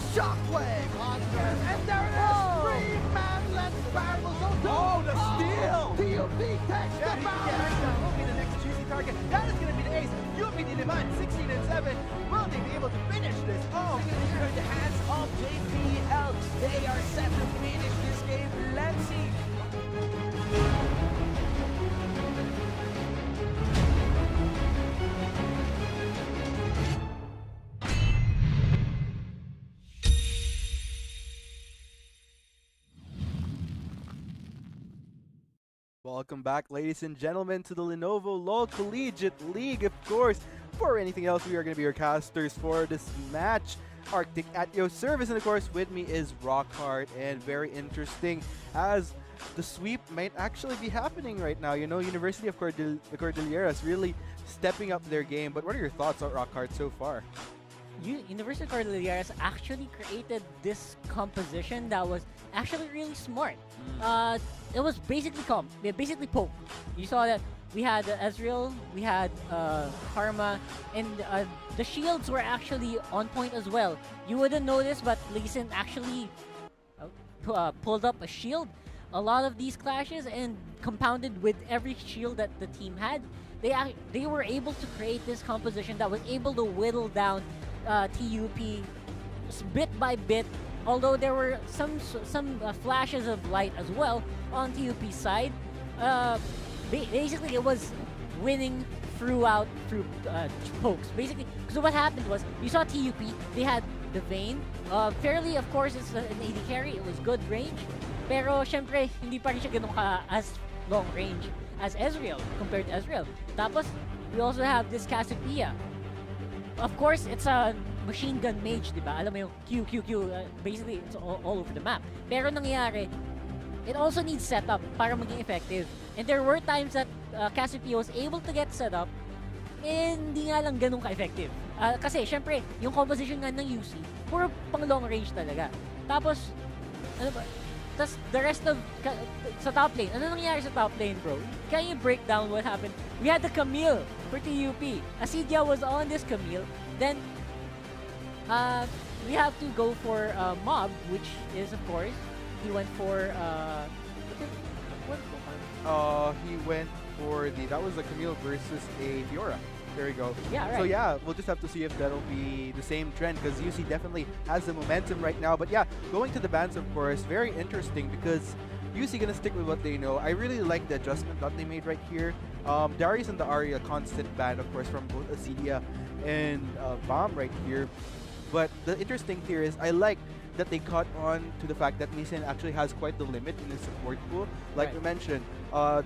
Shockwave on there, and there it is! Three-man lens barrel. Oh, the steal! TUP takes the Garena mound. will be the next juicy target. That is going to be the ace. UP Diliman, 16 and 7. Will they be able to finish this? Oh, Signature in the hands of JPL. They are set to finish this game. Let's see. Welcome back, ladies and gentlemen, to the Lenovo LOL Collegiate League. Of course, before anything else, we are going to be your casters for this match. Arctic at your service, and of course, with me is Rockhard, and very interesting as the sweep might actually be happening right now. You know, University of Cordillera is really stepping up their game. But what are your thoughts on Rockhard so far? University of Cordillera actually created this composition that was actually really smart. It was basically poke. You saw that we had Ezreal, we had Karma, and the shields were actually on point as well. You wouldn't notice, but Lee Sin actually pulled up a shield. A lot of these clashes, and compounded with every shield that the team had, they were able to create this composition that was able to whittle down TUP bit by bit. Although there were some flashes of light as well on TUP's side, basically it was winning through pokes. Basically, so what happened was you saw TUP. They had the Vayne. Fairly, of course, it's an AD carry. It was good range. Pero syempre, hindi pa rin siya ganun as long range as Ezreal compared to Ezreal. Tapos, we also have this Cassiopeia. Of course, it's a machine gun mage, di ba? Alam mo yung Q. Basically, it's all over the map. Pero nangyayari, it also needs setup para maging effective. And there were times that Cassiopeia was able to get set up, and hindi nga lang ganun ka-effective. Kasi, syempre, yung composition nga ng UC, puro pang long range talaga. Tapos, ano ba? Tapos, the rest of, sa top lane, ano nangyari sa top lane, bro? Can you break down what happened? We had the Camille for TUP. Asidia was on this Camille. Then, we have to go for Mob, which is, of course, he went for, He went for that was a Camille versus a Fiora. There we go. Yeah, right. So yeah, we'll just have to see if that'll be the same trend, because UC definitely has the momentum right now. But yeah, going to the bans, of course, very interesting because UC gonna stick with what they know. I really like the adjustment that they made right here. Darius and the Arya, constant ban, of course, from both Asidia and Bomb right here. But the interesting here is I like that they caught on to the fact that Lee Sin actually has quite the limit in his support pool. Like we mentioned,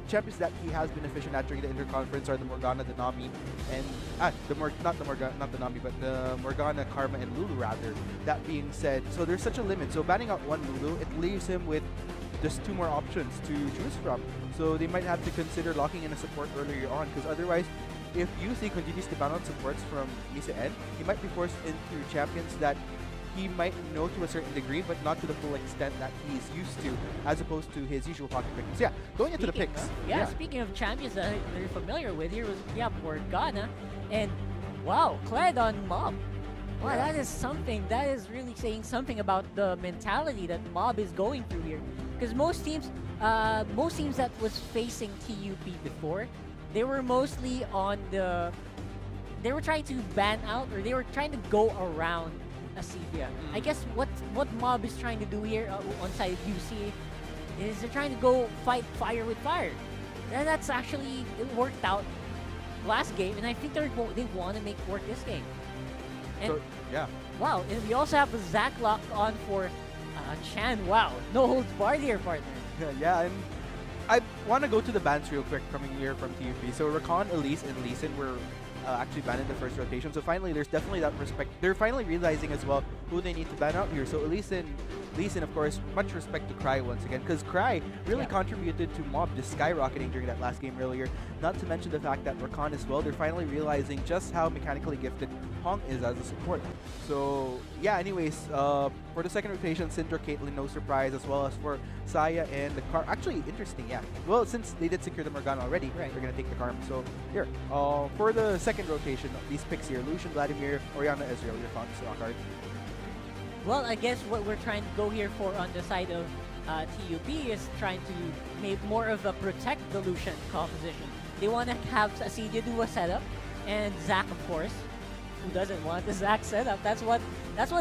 champions that he has been efficient at during the interconference are the Morgana, the Nami, and not the Nami, but the Morgana, Karma, and Lulu rather. That being said, so there's such a limit. So banning out one Lulu, it leaves him with just two more options to choose from. So they might have to consider locking in a support earlier on, because otherwise, if UC continues to ban out supports from Misa N, he might be forced into champions that he might know to a certain degree, but not to the full extent that he's used to, as opposed to his usual pocket picks. So yeah, going into the picks. Speaking of champions that you're familiar with, here was Morgana, and wow, Kled on Mob. Wow, that is something. That is really saying something about the mentality that Mob is going through here. Because most teams that was facing TUP before, they were mostly on the. They were trying to ban out, or they were trying to go around Asidia. I guess what Mob is trying to do here on side of UC is they're trying to go fight fire with fire. And that's actually, it worked out last game, and I think they want to make it work this game. And so, yeah. Wow, and we also have a Zac locked on for Chan. Wow, no holds barred here, partner. Yeah, and I want to go to the bans real quick coming here from TUP. So Rakan, Elise, and Lee Sin were actually banned in the first rotation. So finally, there's definitely that respect. They're finally realizing as well who they need to ban out here. So Lee Sin, of course, much respect to Cry once again, because Cry really contributed to Mob just skyrocketing during that last game earlier. Not to mention the fact that Rakan as well, they're finally realizing just how mechanically gifted Hong is as a support. So yeah, anyways, for the second rotation, Syndra, Caitlyn, no surprise, as well as for Saya and the Karma. Actually, interesting, yeah. Well, since they did secure the Morgana already, they're going to take the Karma. So here, for the second rotation, these picks here, Lucian, Vladimir, Orianna, Ezreal, your thoughts, Rockhard? Well, I guess what we're trying to go here for on the side of TUP is trying to make more of a protect the Lucian composition. They want to have Asidia do a setup, and Zac, of course. Who doesn't want the Zac setup? That's what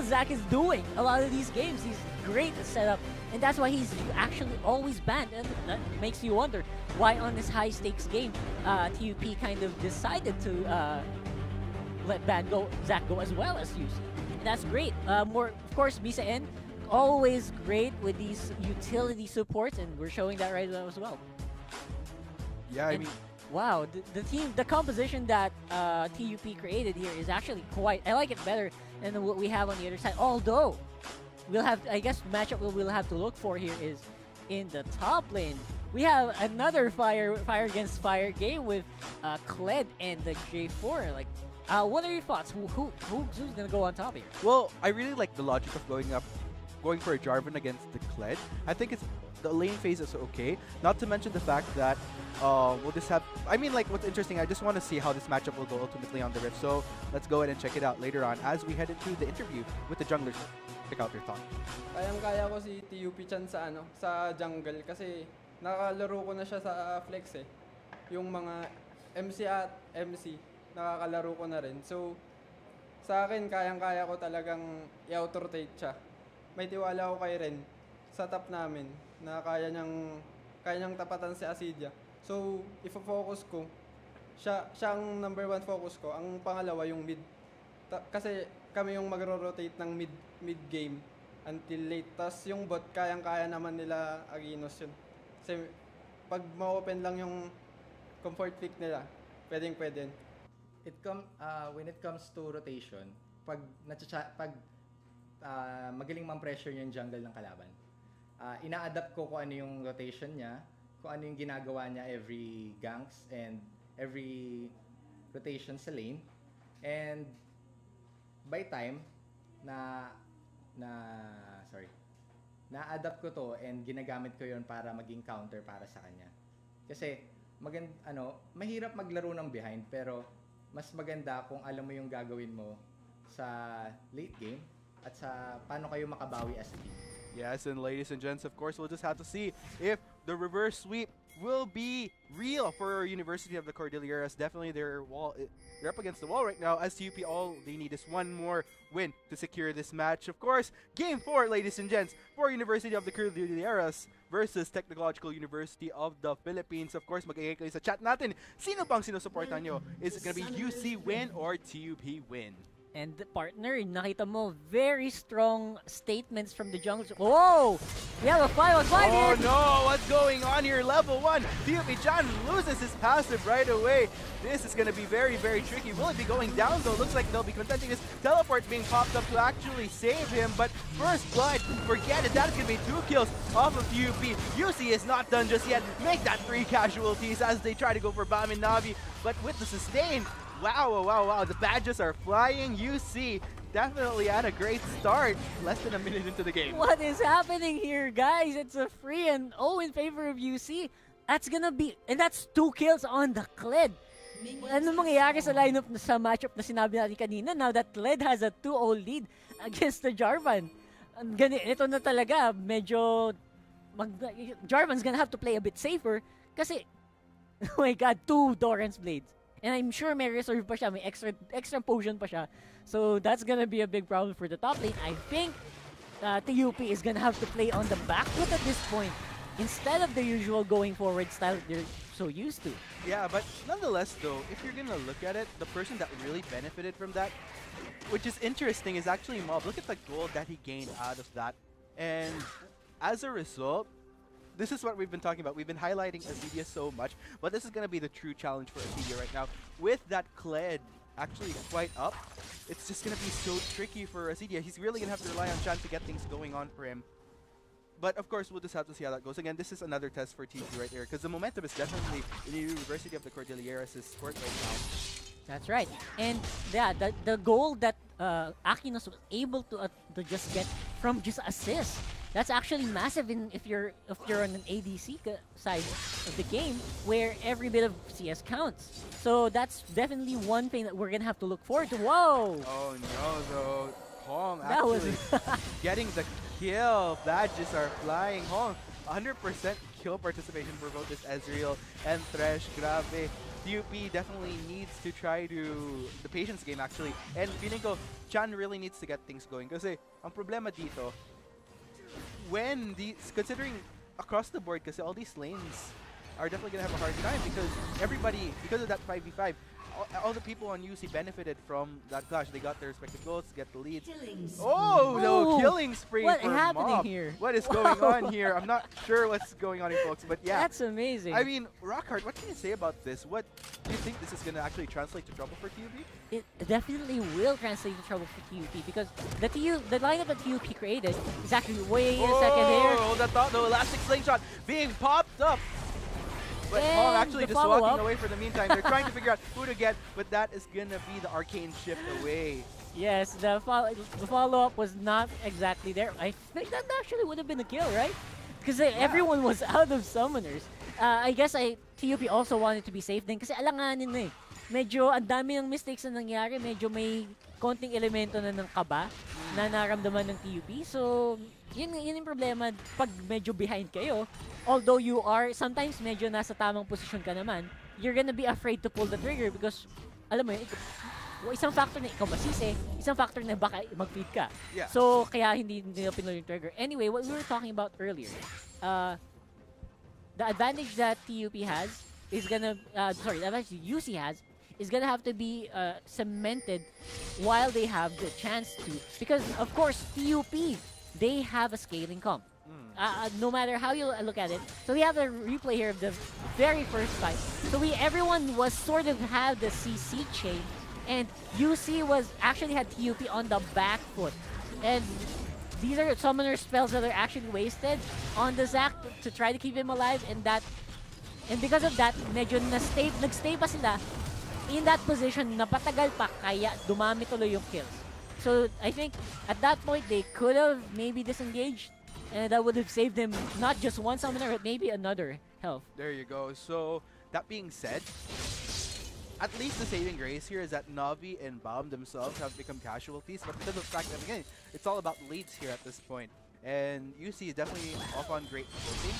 Zac is doing. A lot of these games, he's great at setup, and that's why he's actually always banned. And that makes you wonder why on this high stakes game, TUP kind of decided to let Zac go as well as UC. That's great. More, of course, Misa N, always great with these utility supports, and we're showing that right now as well. Yeah, I mean, wow, the composition that TUP created here is actually quite. I like it better than what we have on the other side. Although, we'll have, I guess, matchup we'll have to look for here is in the top lane. We have another fire against fire game with Kled and the J4. Like, what are your thoughts? Who's gonna go on top here? well, I really like the logic of going for a Jarvan against the Kled. I think the lane phase is okay. Not to mention the fact that we'll just have. I mean, like, what's interesting, I just want to see how this matchup will go ultimately on the Rift. So let's go ahead and check it out later on as we head into the interview with the junglers. Check out your thoughts. Kayang-kaya ko si TUP Chan sa jungle kasi nakalaro ko na siya sa flex eh. Yung mga MC at MC, nakakalaro ko na rin. So, sa akin, kayang-kaya ko talagang i-auto-rotate siya. May tiwala ko kay Ren sa top namin na kaya niyang tapatan si Asidia. So, ifo-focus ko, siya ang number 1 focus ko. Ang pangalawa yung mid. Kasi kami yung magro-rotate ng mid game until late. Tas yung bot, kayang-kaya naman nila Aginos yun. Kasi pag ma-open lang yung comfort pick nila, pwedeng-pwede. When it comes to rotation, pag magaling mang-pressure yung jungle ng kalaban, ina-adapt ko kung ano yung rotation niya, kung ano yung ginagawa niya every ganks and every rotation sa lane. And by time na-adapt ko to and ginagamit ko yon para maging counter para sa kanya. Kasi mahirap maglaro ng behind, pero mas maganda kung alam mo yung gagawin mo sa late game at sa paano kayo makabawi as a team. Yes, and ladies and gents, of course, we'll just have to see if the reverse sweep will be real for University of the Cordilleras. Definitely they're up against the wall right now. As TUP, all they need is one more win to secure this match. Of course, Game 4, ladies and gents, for University of the Cordilleras versus Technological University of the Philippines. Of course, mag-iingay kayo sa chat natin. Sino bang sinusuportan nyo? Is it gonna be UC win or TUP win? And the partner, nakita mo, very strong statements from the junglers. Whoa! We have a 5-on-5 here! Oh no! What's going on here? Level 1! TUP Chan loses his passive right away. This is going to be very, very tricky. Will it be going down though? Looks like they'll be contesting this. Teleport being popped up to actually save him, but first blood, forget it. That is going to be 2 kills off of TUP. UC is not done just yet. Make that 3 casualties as they try to go for Bam and Navi, but with the sustain, wow. The badges are flying. UC definitely had a great start. Less than a minute into the game. What is happening here, guys? It's a free and in favor of UC. That's gonna be, and that's 2 kills on the Kled. Ano mangyayari sa lineup sa matchup na sinabi natin kanina? Now that Kled has a 2-0 lead against the Jarvan. Ito na talaga, medyo Jarvan's gonna have to play a bit safer kasi, oh my god, 2 Doran's Blades. And I'm sure may reserve pa siya, may extra potion pa siya. So that's gonna be a big problem for the top lane. I think TUP is gonna have to play on the back foot at this point instead of the usual going forward style they're so used to. Yeah, but nonetheless though, if you're gonna look at it, the person that really benefited from that, which is interesting, is actually Mob. Look at the gold that he gained out of that. And as a result, this is what we've been talking about. We've been highlighting Asidia so much, but this is going to be the true challenge for Asidia right now. With that Kled actually quite up, it's just going to be so tricky for Asidia. He's really going to have to rely on Chan to get things going on for him. But of course, we'll just have to see how that goes. Again, this is another test for TP right there, because the momentum is definitely in the University of the Cordilleras' court right now. That's right. And yeah, the goal that Akinos was able to just get from just assist, that's actually massive if you're on an ADC side of the game where every bit of CS counts. So that's definitely one thing that we're gonna have to look forward to. Whoa! Oh no, though. Hong That was actually getting the kill. Badges are flying. Hong, 100% kill participation for both this Ezreal and Thresh. Grabe. TUP definitely needs to try to the patience game actually. And feeling ko, Chan really needs to get things going. Kasi ang problema dito, when considering across the board, kasi all these lanes are definitely gonna have a hard time because everybody, because of that 5v5, all the people on UC benefited from that clash. They got their respective goals, get the leads. Oh, no, killing spree what for happening Mob. here? What is going on here? I'm not sure what's going on here, folks, but yeah. That's amazing. I mean, Rockhard, what can you say about this? What do you think this is going to actually translate to trouble for TUP? It definitely will translate to trouble for TUP because the lineup that TUP created is actually way a second here. Oh, that thought, the elastic slingshot being popped up. But And Hong actually the just walking follow-up. away for the meantime. They're trying to figure out who to get, but that is going to be the arcane shift away. Yes, the follow-up was not exactly there. I think that actually would have been a kill, right? Because everyone was out of summoners. I guess TUP also wanted to be safe din kasi alanganin na eh. Medyo ang dami ng mistakes na nangyari, medyo may konting elemento na ng kaba na naramdaman ng TUP. So, yun yung problema pag medyo behind kayo. Although you are, sometimes medyo nasa tamang posisyon ka naman, you're gonna be afraid to pull the trigger because, alam mo yun, isang factor na ikaw masisi, isang factor na baka mag-feed ka. Yeah. So, kaya hindi nila pinull yung trigger. Anyway, what we were talking about earlier, the advantage that TUP has is gonna, the advantage UC has is gonna have to be cemented while they have the chance to. Because, of course, TUP, they have a scaling comp. No matter how you look at it. So we have a replay here of the very first fight. So everyone was sort of had the CC chain, and UC actually had TUP on the back foot. And these are summoner spells that are actually wasted on the Zac to try to keep him alive, and because of that, medyo nagstay pa sila in that position na patagal pa, kaya dumami tuloy yung kills. So I think at that point they could have maybe disengaged, and that would have saved him not just one summoner, but maybe another health. There you go. So, that being said, at least the saving grace here is that Navi and Baum themselves have become casualties, but because of the fact that, again, it's all about leads here at this point. And UC is definitely off on great footing.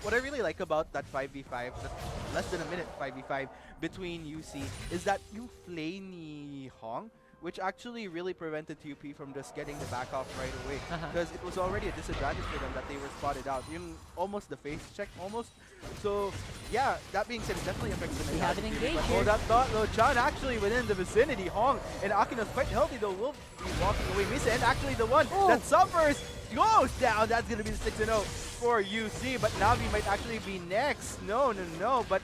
What I really like about that 5v5, that less than a minute 5v5 between UC, is that yung play ni Hong, which actually really prevented TUP from just getting the back off right away. Because it was already a disadvantage for them that they were spotted out. Yung almost the face check, almost. So, yeah, that being said, it definitely affects the We haven't engaged Oh, here. that thought, though, Chan actually within the vicinity. Hong and Akina's quite healthy, though, will be walking away. Misa, and actually the one that suffers goes down. That's going to be the 6-0 for UC, but Navi might actually be next. No, but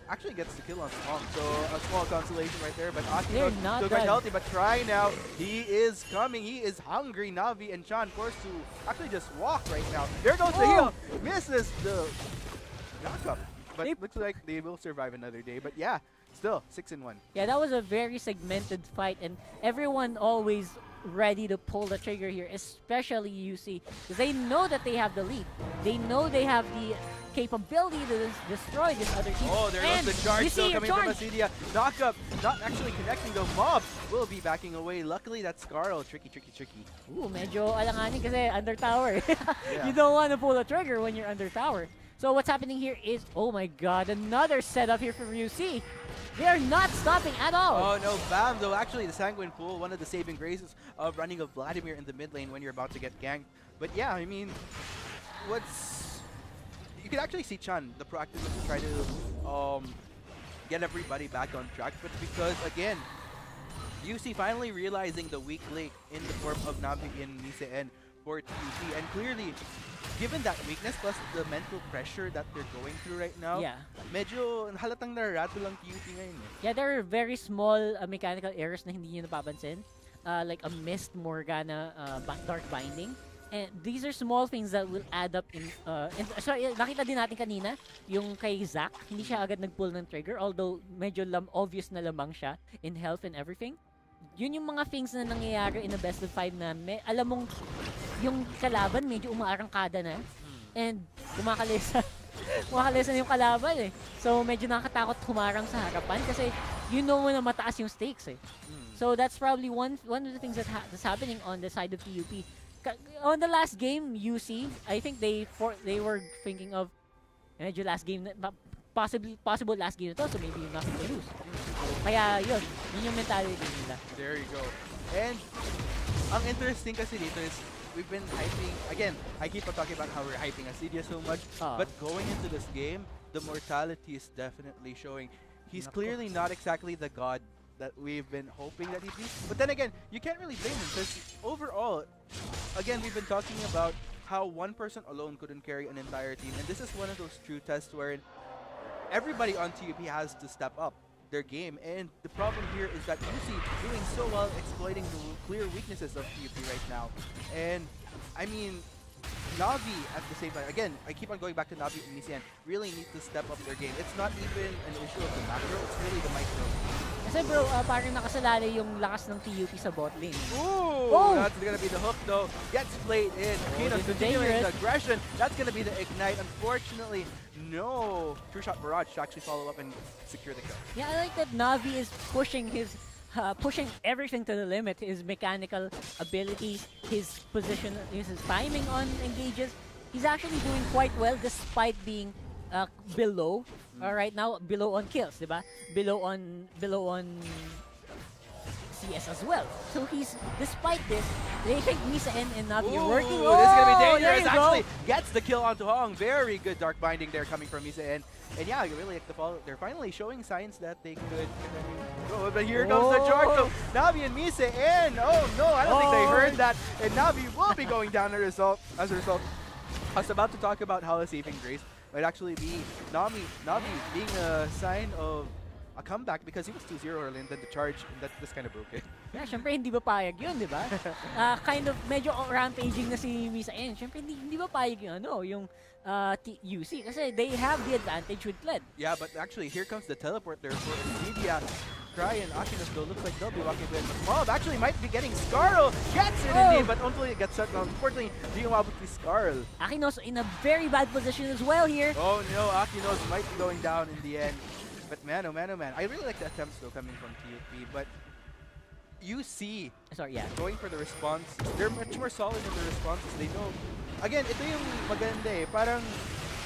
actually gets the kill on Hong, so a small consolation right there. But Akino still quite healthy, but try now. He is coming. He is hungry. Navi and Chan forced to actually just walk right now. There goes the heal. Misses the knockup, but looks like they will survive another day. But yeah, still 6-1. Yeah, that was a very segmented fight, and everyone always ready to pull the trigger here, especially UC, because they know that they have the lead. They know they have the capability to destroy this other team. Oh, there and goes the charge still coming from charge. Acedia. Knockup, not actually connecting. The Mob will be backing away. Luckily, that's Scarl. Tricky. Ooh, medyo alanganin kasi under tower. Yeah. You don't want to pull a trigger when you're under tower. So what's happening here is, oh my god, another setup here from UC. They are not stopping at all. Oh no, Bam, though actually the Sanguine Pool, one of the saving graces of running of Vladimir in the mid lane when you're about to get ganked. But yeah, I mean, you could actually see Chan, the proactiveness to try to get everybody back on track, but because again, UC finally realizing the weak link in the form of Navi and Mise and for TUP, and clearly, given that weakness plus the mental pressure that they're going through right now, medyo halatang narato lang TUP ngayon. Yeah, there are very small mechanical errors na hindi nyo napapansin. Like a missed Morgana Dark Binding. And these are small things that will add up in... sorry, nakita din natin kanina, yung kay Zac, hindi siya agad nag-pull ng trigger, although medyo obvious na lamang siya in health and everything. Yun yung mga things na nangyayari in a best of 5 na alam mong yung kalaban medyo umaarangkada na and kumakalesa na yung kalaban eh. So medyo nakakatakot humarang sa harapan kasi you know na mataas yung stakes eh. So that's probably one of the things that's happening on the side of TUP. On the last game, UC, I think they were thinking of medyo last game, possible last game na to, so maybe nothing to lose. Kaya yun yung mentality nila. There you go. And ang interesting kasi dito is we've been hyping, again, I keep on talking about how we're hyping Asidia so much, but going into this game, the mortality is definitely showing. He's clearly not exactly the god that we've been hoping that he'd be. But then again, you can't really blame him because overall, again, we've been talking about how one person alone couldn't carry an entire team. And this is one of those true tests where everybody on TUP has to step up their game. And the problem here is that UC doing so well exploiting the clear weaknesses of TUP right now. And I mean, Navi at the same time, again, I keep on going back to Navi and Misian, really need to step up their game. It's not even an issue of the macro, it's really the micro. Kasi bro, parang nakasalali yung lakas ng TUP sa bot lane. Ooh, that's gonna be the hook though. Gets played in. Kino continuing the aggression. That's gonna be the ignite. Unfortunately, no True Shot Barrage to actually follow up and secure the kill. Yeah, I like that Navi is pushing everything to the limit. His mechanical abilities, his position, his timing on engages. He's actually doing quite well despite being below. Right now, below on kills, diba? Below on CS as well. So he's, despite this, they think Misa and Navi are working. Oh, this is gonna be dangerous. Actually, gets the kill onto Hong. Very good dark binding there coming from Misa and yeah, you really like the follow. They're finally showing signs that they could go. But here comes the charge though. Navi and Misa in. Oh no, I don't think they heard that. And Navi will be going down as a result. I was about to talk about how a saving grace might actually be Navi being a sign of a comeback because he was 2-0 early and then the charge, and that just kind of broke it. Yeah, syempre hindi ba payag yun, di ba? Kind of medyo rampaging na si Misa and syempre hindi ba payag yung UC kasi they have the advantage with Pled. Yeah, but actually here comes the teleport there for Nvidia. Cry and Akinos though looks like they'll be walking with. Mob actually might be getting Scarl. Gets it indeed, but until it gets shut down. Unfortunately, di umabot ni Scarl. Akinos in a very bad position as well here. Oh no, Akinos might be going down in the end. But man, oh man, oh man. I really like the attempts though coming from TUP, but you see, going for the response. They're much more solid in the responses. They know. Again, ito yung maganda eh. Parang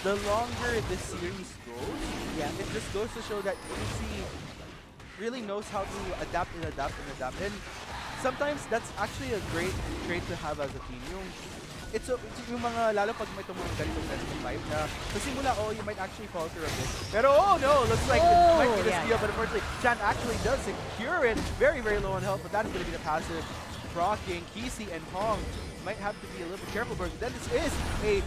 the longer this series goes, it just goes to show that UC really knows how to adapt and adapt and adapt. And sometimes that's actually a great trait to have as a team. It's yung mga, lalo pag may tumulong ganitong best 5 na sa simula, you might actually falter a bit. Pero oh no, looks like it might be the steal, but unfortunately, Chan actually does secure it. Very, very low on health, but that is going to be the passive. Proccing, Kisi and Hong might have to be a little bit careful, but then this is a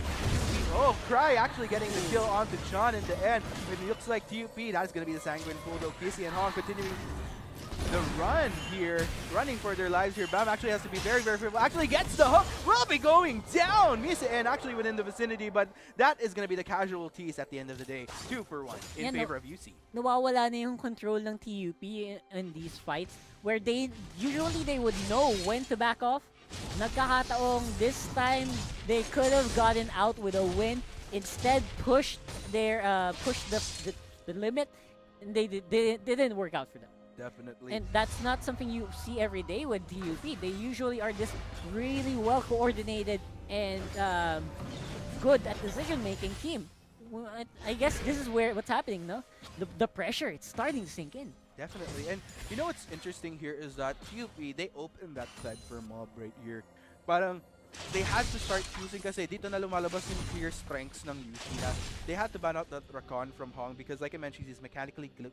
Cry actually getting the kill onto Chan in the end. It looks like TUP, that is going to be the Sanguine pool though. Kisi and Hong continuing the run here, running for their lives here. Bam actually has to be very, very careful. Actually gets the hook, will be going down. Misa and actually within the vicinity, but that is going to be the casualties at the end of the day. 2 for 1 in favor of UC. Nawawala na yung control ng TUP in these fights where usually they would know when to back off. Nagkakataong this time they could have gotten out with a win. Instead pushed the limit, and they didn't work out for them. Definitely. And that's not something you see every day with TUP. They usually are this really well coordinated and good at decision making team. I guess this is what's happening, no? The pressure, it's starting to sink in. Definitely. And you know what's interesting here is that TUP, they opened that thread for Mob right here. Parang they had to start using kasi dito na lumalabas yung clear strengths ng UC na they had to ban out that Rakan from Hong because like I mentioned, he's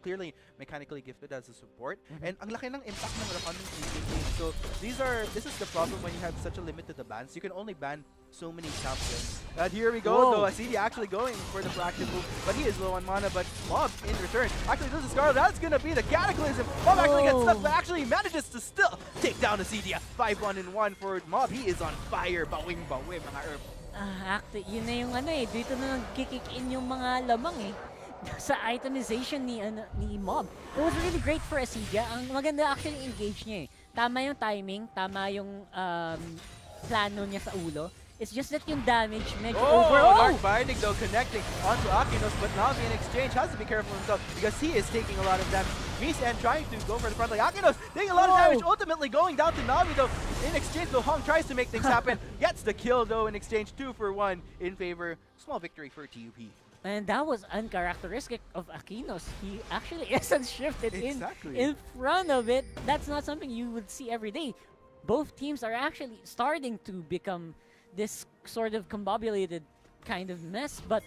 clearly mechanically gifted as a support. And ang laki ng impact ng Rakan ng game. So this is the problem when you have such a limited bans. You can only ban so many champions. And here we go though, Asidi actually going for the proactive move, but he is low on mana, but Mob in return actually does the Scarlet. That's gonna be the Cataclysm. Mob actually gets stuck, but actually manages to still take down Asidia. 5-1-1 for Mob. He is on fire. Bawing mga herb. Actually, yun na yung dito na nag-kick in yung mga lamang sa itemization ni Mob. It was really great for Asidia. Ang maganda actually engage niya Tama yung timing, tama yung plano niya sa ulo. It's just that yung damage medyo overall. Dark Binding though connecting onto Akinos, but Navi in exchange has to be careful himself because he is taking a lot of damage. Misan trying to go for the front line. Akinos taking a lot of damage, ultimately going down to Navi though. In exchange, though, Hong tries to make things happen. Gets the kill though in exchange, 2 for 1 in favor. Small victory for TUP. And that was uncharacteristic of Aquinos. He actually isn't shifted in front of it. That's not something you would see every day. Both teams are actually starting to become this sort of combobulated kind of mess, but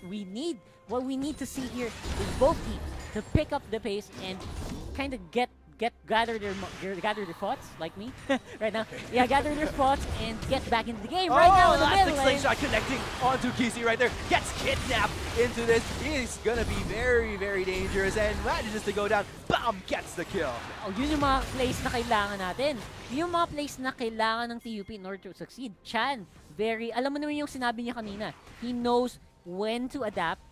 what we need to see here is both teams to pick up the pace and kind of gather their thoughts, like me right now. Yeah, gather their thoughts and get back into the game right now in the middle lane. Slingshot connecting onto Kisi right there. Gets kidnapped into this. He's gonna be very, very dangerous and manages to go down. Bam! Gets the kill. Oh, yun yung mga plays na kailangan natin. Yung mga plays na kailangan ng TUP in order to succeed. Chan, alam mo naman yung sinabi niya kanina. He knows when to adapt.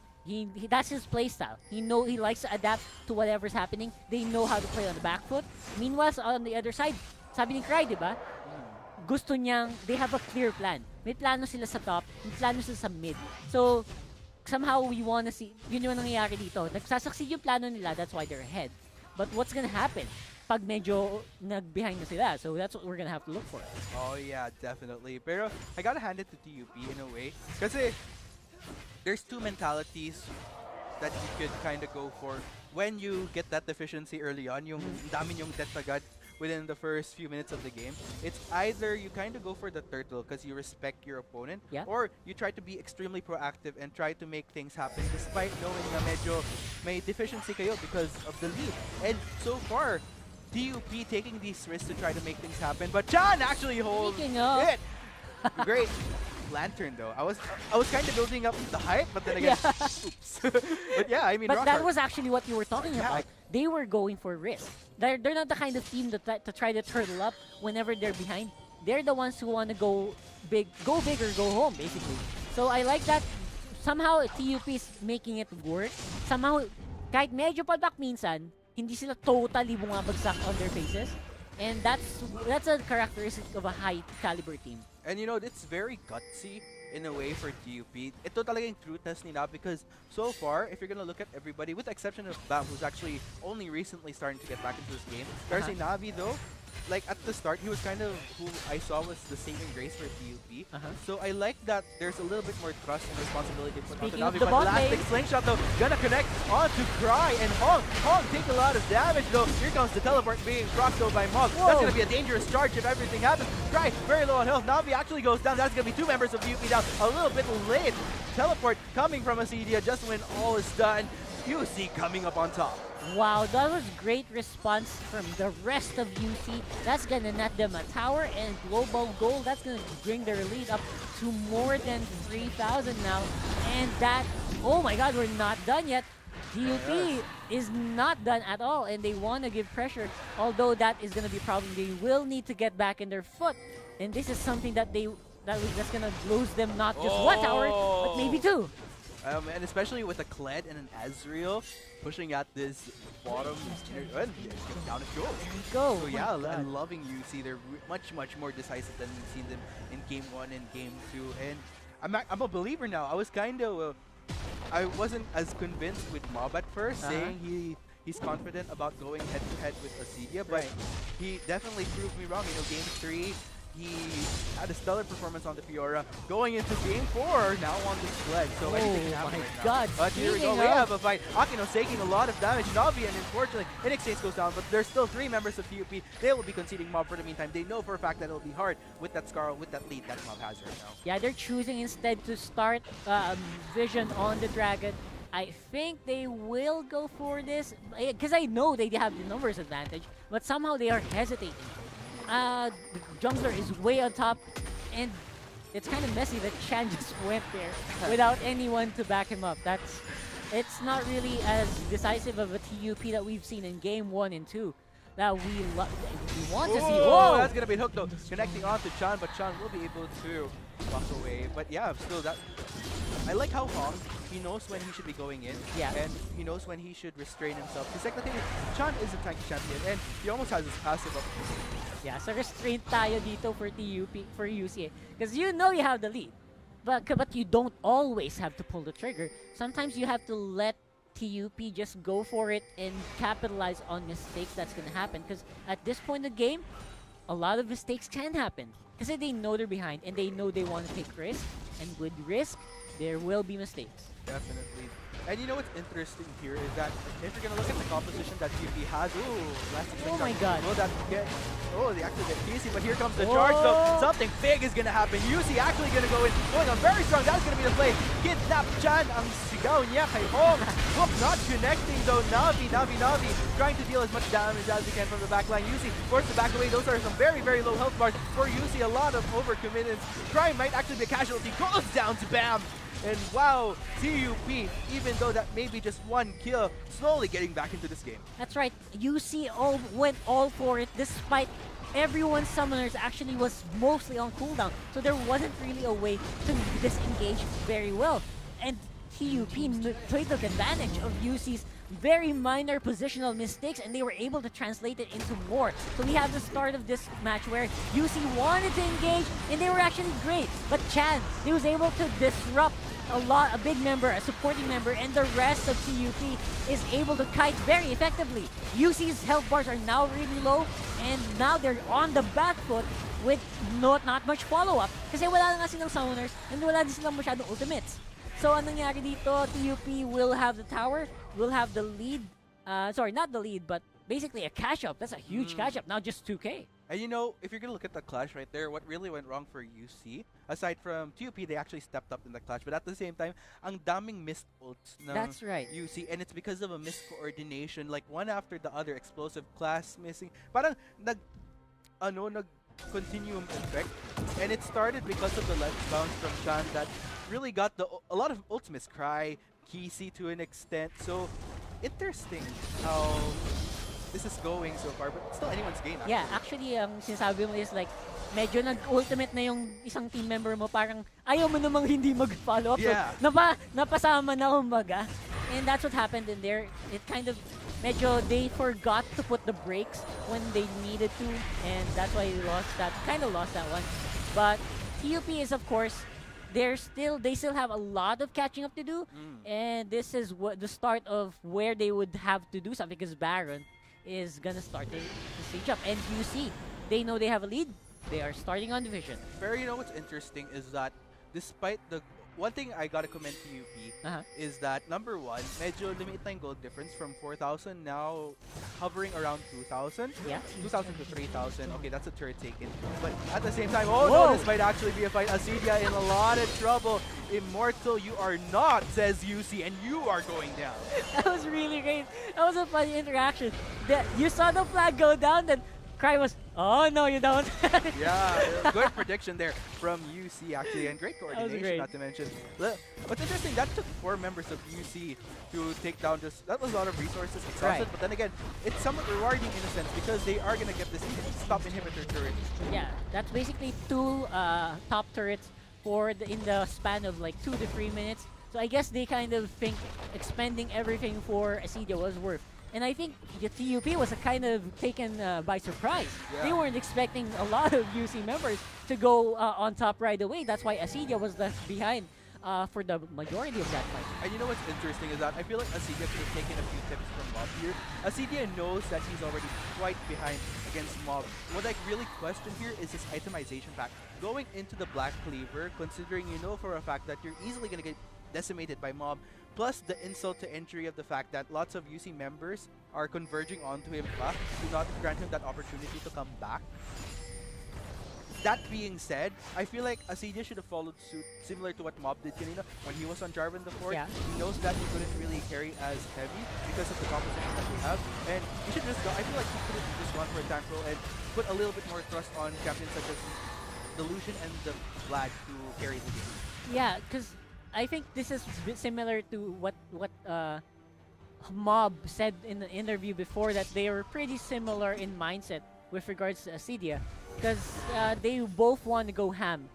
That's his playstyle. He likes to adapt to whatever's happening. They know how to play on the back foot. Meanwhile, on the other side, sabi ni Cry, di ba? Gusto niyang, they have a clear plan. May plano sila sa top, may plano sila sa mid. So, somehow we wanna see, yun yung nangyayari dito. Nagsasucceed yung plano nila, that's why they're ahead. But what's gonna happen pag medyo nag-behind na sila? So that's what we're gonna have to look for. Oh yeah, definitely. Pero I gotta hand it to TUP in a way. Kasi there's two mentalities that you could kind of go for when you get that deficiency early on, yung dami yung death agad within the first few minutes of the game. It's either you kind of go for the turtle because you respect your opponent, or you try to be extremely proactive and try to make things happen despite knowing na medyo may deficiency kayo because of the lead. And so far, TUP taking these risks to try to make things happen, but Chan actually holds it. Great lantern though. I was kind of building up the hype, but then again, oops. But yeah, I mean, but that was actually what you were talking about. They were going for risk. They're not the kind of team to try to turtle up whenever they're behind. They're the ones who want to go big or go home, basically. So I like that. Somehow TUP is making it work. Somehow, kahit medyo palpak minsan, hindi sila totally bumabagsak on their faces. And that's a characteristic of a high caliber team. And you know, it's very gutsy in a way for TUP. Ito talaga yung true test nila because so far, if you're gonna look at everybody, with the exception of Bam, who's actually only recently starting to get back into this game, there's a Navi though, like at the start, he was kind of who I saw was the saving grace for TUP. So I like that there's a little bit more trust and responsibility put onto Navi. But elastic slingshot though, gonna connect onto Cry and Hong. Hong take a lot of damage though. Here comes the teleport being procced though by Mog. That's gonna be a dangerous charge if everything happens. Cry very low on health. Navi actually goes down. That's gonna be 2 members of TUP down. A little bit late. Teleport coming from Acedia just when all is done. UC coming up on top. Wow, that was great response from the rest of UC. That's gonna net them a tower and global goal. That's gonna bring their lead up to more than 3,000 now. And that, oh my god, we're not done yet. TUP is not done at all, and they want to give pressure. Although that is gonna be a problem. They will need to get back in their foot, and this is something that that's gonna lose them not just 1 tower, but maybe 2. And especially with a Kled and an Azrael pushing at this bottom down it goes. There we go. So yeah, I'm loving UC. They're much more decisive than we've seen them in Game 1 and Game 2. And I'm a believer now. I was kind of I wasn't as convinced with Mob at first, saying he's confident about going head-to-head with Acedia, but he definitely proved me wrong. You know, Game 3. He had a stellar performance on the Fiora. Going into Game 4, now on the Sled. So anything can happen right now. But here we go. We have a fight. Akinos taking a lot of damage. Navi, and unfortunately, NXT goes down. But there's still 3 members of TUP. They will be conceding Mob for the meantime. They know for a fact that it'll be hard with that Scar, with that lead that Mob has right now. Yeah, they're choosing instead to start Vision on the Dragon. I think they will go for this because I know they have the numbers advantage, but somehow they are hesitating. The jungler is way on top, and it's kind of messy that Chan just went there without anyone to back him up. It's not really as decisive of a TUP that we've seen in Game 1 and 2 that we want to see. Whoa, that's gonna be hooked though, connecting onto Chan, but Chan will be able to walk away. But yeah, still that. I like how Hong, he knows when he should be going in, and he knows when he should restrain himself. Because like the thing is, Chan is a tanky champion, and he almost has his passive up. Yeah, so restraint tayo dito for TUP, for UC. Because you know you have the lead, but you don't always have to pull the trigger. Sometimes you have to let TUP just go for it and capitalize on mistakes that's going to happen. Because at this point in the game, a lot of mistakes can happen. Because they know they're behind and they know they want to take risk. And with risk, there will be mistakes. Definitely. And you know what's interesting here is that if you're gonna look at the composition that TUP has, Oh my god. Will that get, they actually get easy, but here comes the charge though. Something big is gonna happen. UC actually gonna go in, going on very strong. That's gonna be the play. Kidnap Chan ang sigaw niya kay Hong. Whoop, not connecting though. Navi trying to deal as much damage as he can from the backline. UC forced to back away. Those are some very, very low health bars for UC. A lot of overcommitments. Crime might actually be a casualty. Goes down to Bam. And wow, TUP, even though that may be just one kill, slowly getting back into this game. That's right. UC went all for it despite everyone's summoners actually was mostly on cooldown. So there wasn't really a way to disengage very well. And TUP took advantage of UC's very minor positional mistakes and they were able to translate it into more. So we have the start of this match where UC wanted to engage and they were actually great. But Chan, he was able to disrupt a big member, a supporting member, and the rest of TUP is able to kite very effectively. UC's health bars are now really low and now they're on the back foot with not much follow-up kasi wala na nga silang summoners and wala din silang masyadong ultimates. So, anong nangyari dito? TUP will have the tower, will have the lead. Sorry, not the lead, but basically a cash-up. That's a huge cash-up, now just 2K. And you know, if you're going to look at the clash right there, what really went wrong for UC, aside from TUP, they actually stepped up in the clash. But at the same time, ang daming missed ults ng That's right. UC. And it's because of a miscoordination, like one after the other, explosive class missing. Parang nag-continuum effect. And it started because of the left bounce from Chan that really got a lot of ultimates. Cry, Kisi to an extent. So, interesting how this is going so far, but still anyone's game. Actually. Yeah, actually, sinasabi mo is like, medyo nag-ultimate na yung isang team member mo, parang ayaw mo namang hindi mag-follow up. Yeah. So, napasama na kumbaga. And that's what happened in there. It kind of, medyo they forgot to put the brakes when they needed to, and that's why they lost that, lost that one. But TUP is, of course, they still have a lot of catching up to do, and this is the start of where they would have to do something because Baron is gonna start to siege up. And UC, they know they have a lead. They are starting on division. Pero you know what's interesting is that despite the one thing I gotta commend TUP is that number one, medyo limit na yung gold difference from 4,000 now hovering around 2,000. Yeah. 2,000 to 3,000. Okay, that's a turret taken. But at the same time, no, this might actually be a fight. Acedia in a lot of trouble. Immortal, you are not, says UC, and you are going down. That was really great. That was a funny interaction. You saw the flag go down, then Cry was, oh no, you don't. Yeah, good prediction there from UC actually, and great coordination, great. not to mention. What's interesting, that took 4 members of UC to take down that was a lot of resources exhausted, but then again, it's somewhat rewarding in a sense because they are going to get this stop inhibitor turret. Yeah, that's basically 2 top turrets in the span of like 2 to 3 minutes. So I guess they kind of think expending everything for Acedia was worth. And I think the TUP was kind of taken by surprise. Yeah. They weren't expecting a lot of UC members to go on top right away. That's why Acedia was left behind for the majority of that fight. And you know what's interesting is that I feel like Acedia could have taken a few tips from Mob here. Acedia knows that he's already quite behind against Mob. What I really question here is his itemization pack. Going into the Black Cleaver, considering you know for a fact that you're easily going to get decimated by Mob, plus the insult to injury of the fact that lots of UC members are converging onto him to not grant him that opportunity to come back. That being said, I feel like Acedia should have followed suit similar to what Mob did kanina when he was on Jarvan the Fort. Yeah. He knows that he couldn't really carry as heavy because of the composition that we have, and he should just go. I feel like he could have just gone for a tank role and put a little bit more thrust on champions such as the Lucian and the Vlad to carry the game. Yeah, because I think this is a bit similar to what Mob said in the interview before, that they were pretty similar in mindset with regards to Acedia, because they both want to go ham.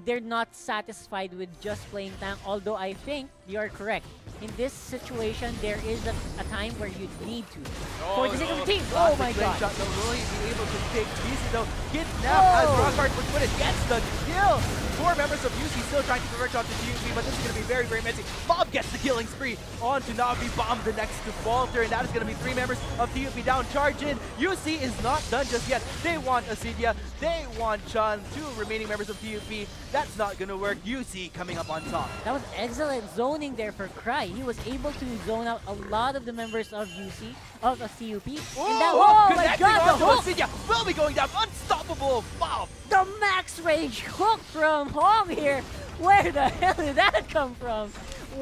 They're not satisfied with just playing tank, although I think you are correct. in this situation, there is a time where you need to. Oh, For the sake of no. the team. Oh my Classic god. shot, though. Will he be able to take Easy though? Kidnapped as Rockhard would put it. Gets the kill. 4 members of UC still trying to convert onto TUP, but this is going to be very, very messy. Bob gets the killing spree onto Navi. Bomb the next to Falter, and that is going to be 3 members of TUP down. Charge in. UC is not done just yet. They want Asidia. They want Chan. 2 remaining members of TUP. That's not going to work. UC coming up on top. That was excellent zoning there for Cry. He was able to zone out a lot of the members of UC, of a CUP. Oh, And that, oh my connecting god, the onto hook! Asidia. Will be going down. Unstoppable. Wow. The max range hook from Hong here. Where the hell did that come from?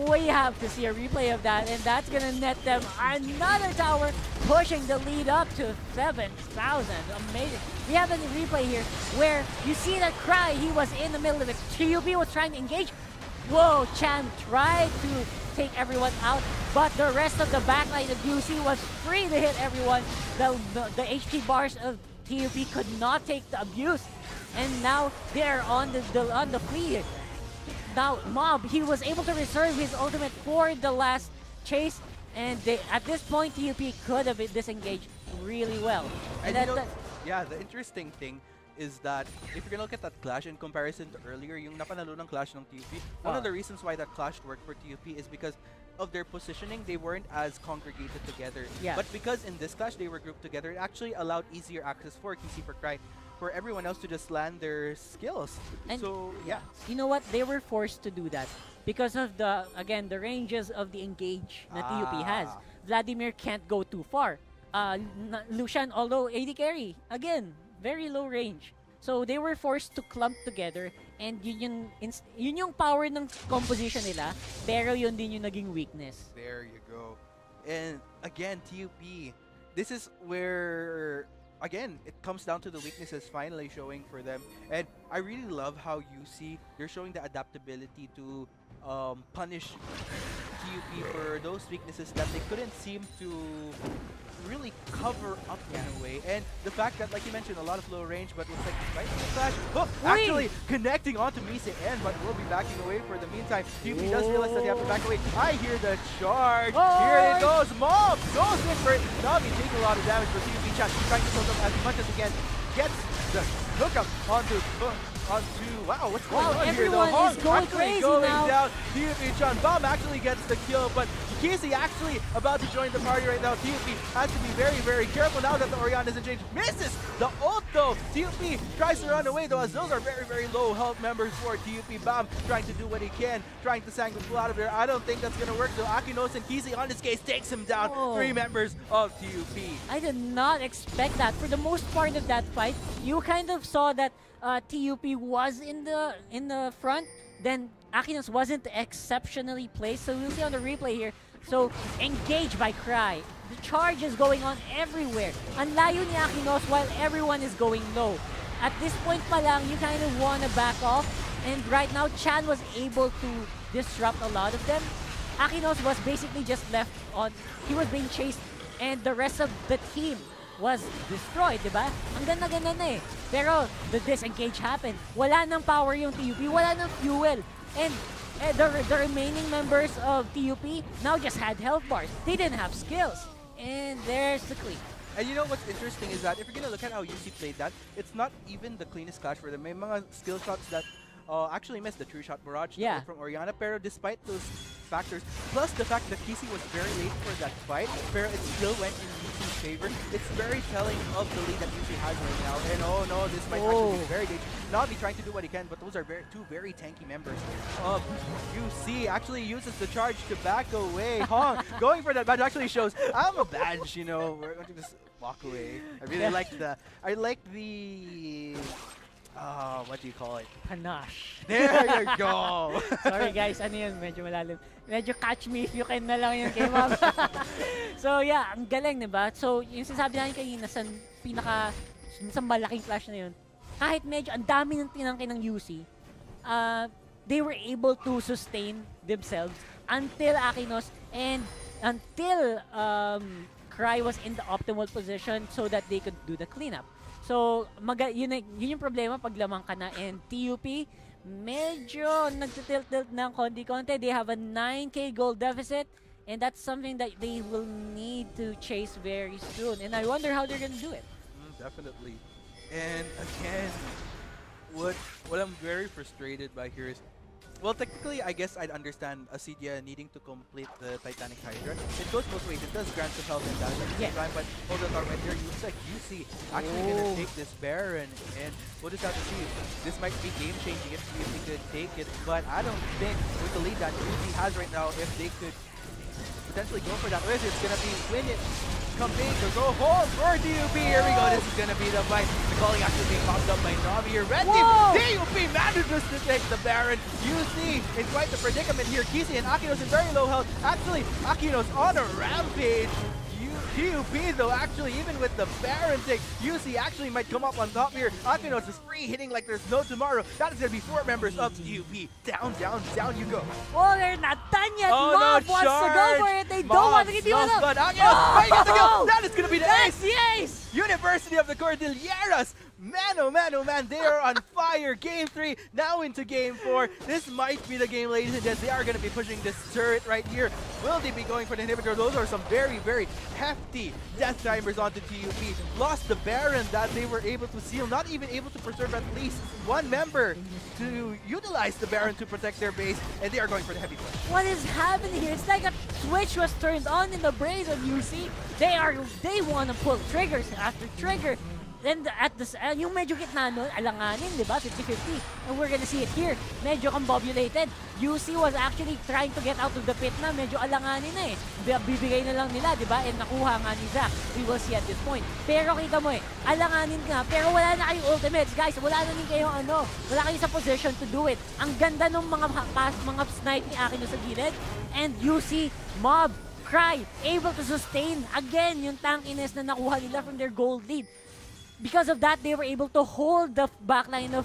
We have to see a replay of that, and that's gonna net them another tower, pushing the lead up to 7,000. Amazing. We have a replay here where you see that Cry, he was in the middle of it. TUP was trying to engage. Whoa, Chan tried to take everyone out, but the rest of the backline of UC was free to hit everyone. The HP bars of TUP could not take the abuse, and now they're on the flee. Now Mob, he was able to reserve his ultimate for the last chase, and at this point TUP could have disengaged really well. And you know, yeah, the interesting thing is that if you're gonna look at that clash in comparison to earlier, yung napanalo ng clash ng TUP, one of the reasons why that clash worked for TUP is because of their positioning. They weren't as congregated together. Yeah. But because in this clash they were grouped together, it actually allowed easier access for KC for Cry, for everyone else to just land their skills. And so yeah, you know what? They were forced to do that because of the ranges of the engage that TUP has. Vladimir can't go too far. Lucian, although AD carry, again, very low range. So they were forced to clump together, and yun yung power ng composition nila, pero yun din yung naging weakness. there you go. And again, TUP, this is where again it comes down to the weaknesses finally showing for them. And I really love how UC, they're showing the adaptability to punish TUP for those weaknesses that they couldn't seem to really cover up in a way. And the fact that, like you mentioned, a lot of low range, but looks like right in the flash. Oh, actually connecting onto Mise N, but will be backing away for the meantime. TUP does realize that they have to back away. I hear the charge. Here it goes. Mob goes in for it. Navi taking a lot of damage for TUP Chat, trying to soak up as much as he can. Gets the hookup onto wow, what's going on here? Everyone is going crazy now. Down. TUP Chan Bomb actually gets the kill, but Casey actually about to join the party right now. TUP has to be very, very careful now that the Orion isn't changed. Misses the ult though. TUP tries to run away though, as those are very, very low health members for TUP. Bomb trying to do what he can, trying to sang the full out of there. I don't think that's gonna work though. Akinos and Casey on this case takes him down. 3 members of TUP. I did not expect that. For the most part of that fight, you kind of saw that TUP was in the front, then Akinos wasn't exceptionally placed, so we'll see on the replay here. So, engaged by Cry. The charge is going on everywhere. Ang layo ni Akinos while everyone is going low. At this point pa lang, you kind of want to back off. And right now, Chan was able to disrupt a lot of them. Akinos was basically just left on, he was being chased, and the rest of the team was destroyed, diba? Ang ganda-ganda na eh. Pero, the disengage happened. Wala nang power yung TUP, wala nang fuel. And the remaining members of TUP now just had health bars. They didn't have skills. And there's the clean. And you know what's interesting is that if you're gonna look at how UC played that, it's not even the cleanest clash for them. May mga skill shots that actually missed the true shot barrage from Oriana, pero despite those factors, plus the fact that Kisi was very late for that fight, pero it still went in UC's favor. It's very telling of the lead that UC has right now. And oh no, this might actually be very dangerous. Navi trying to do what he can, but those are two very tanky members of UC. Actually uses the charge to back away. Hong going for that badge actually shows I'm a badge, you know. We're going to just walk away. I really like the what do you call it? Panache. There you go! Sorry guys, ano yun? Medyo malalim. Medyo catch me if you can na lang yung game up. So yeah, ang galing, diba? So yung sinasabi natin kanina sa malaking flash na yun, kahit medyo ang dami ng tinangkin ng UC, they were able to sustain themselves until Akinos and until Cry was in the optimal position so that they could do the cleanup. So, yun yung problema pag lamang ka na, and TUP, medyo nagtitilt-tilt ng konti-konti. They have a 9K gold deficit, and that's something that they will need to chase very soon. And I wonder how they're gonna do it. Definitely. And again, what I'm very frustrated by here is, well, technically, I guess I'd understand Acedia needing to complete the Titanic Hydra. It goes both ways. It does grant some health and damage at the same time, but hold on right here. Looks like UC actually gonna take this Baron, and we'll just have to see. This might be game-changing if UC could take it, but I don't think with the lead that UC has right now, if they could potentially go for that risk, it's gonna be win it, come big, or go home for TUP. Here we go. This is gonna be the fight. The calling actually being popped up by Navi here. Red team, TUP manages to take the Baron. UC in quite the predicament here. Kisi and Akinos in very low health. Actually, Akinos on a rampage. TUP though, actually, even with the Baron take, UC actually might come up on top here. Akinos is free hitting like there's no tomorrow. That is going to be 4 members of TUP. Down, down, down you go. Oh, they're not done yet. Oh, Mob no, wants to go for it. They don't want to get you up. But Akinos might get the kill. That is going to be the That's ace. the ace. University of the Cordilleras. Man, oh man, oh man, they are on fire. Game 3, now into Game 4. This might be the game, ladies and gents. They are going to be pushing this turret right here. Will they be going for the inhibitor? Those are some very, very hefty death timers onto TUP. Lost the Baron that they were able to seal. Not even able to preserve at least one member to utilize the Baron to protect their base. And they are going for the heavy push. What is happening here? It's like a switch was turned on in the brains of UC. They want to pull triggers after trigger. Then at the yung medyo gitna nun, alanganin, di ba? 50-50. And we're gonna see it here. Medyo combobulated. UC was actually trying to get out of the pit na. Medyo alanganin na eh. Bibigay na lang nila, di ba? And nakuha nga ni Zach. We will see at this point. Pero kita mo eh, alanganin nga. Pero wala na kayong ultimates, guys. Wala na rin kayong ano. Wala kayong sa position to do it. Ang ganda ng mga snipe ni Akino sa gilid. And UC, Mob, Cry, able to sustain again yung tankiness na nakuha nila from their gold lead. Because of that, they were able to hold the backline of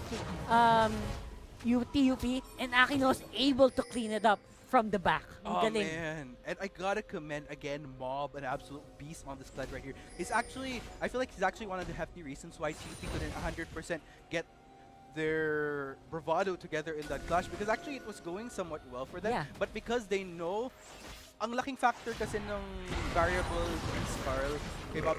TUP, and Akinos able to clean it up from the back. Oh man, and I gotta commend again Mob, an absolute beast on this pledge right here. He's actually, I feel like he's actually one of the hefty reasons why TUP couldn't 100% get their bravado together in that clash, because actually it was going somewhat well for them, but because they know ang laking factor kasi ng variable is Carl,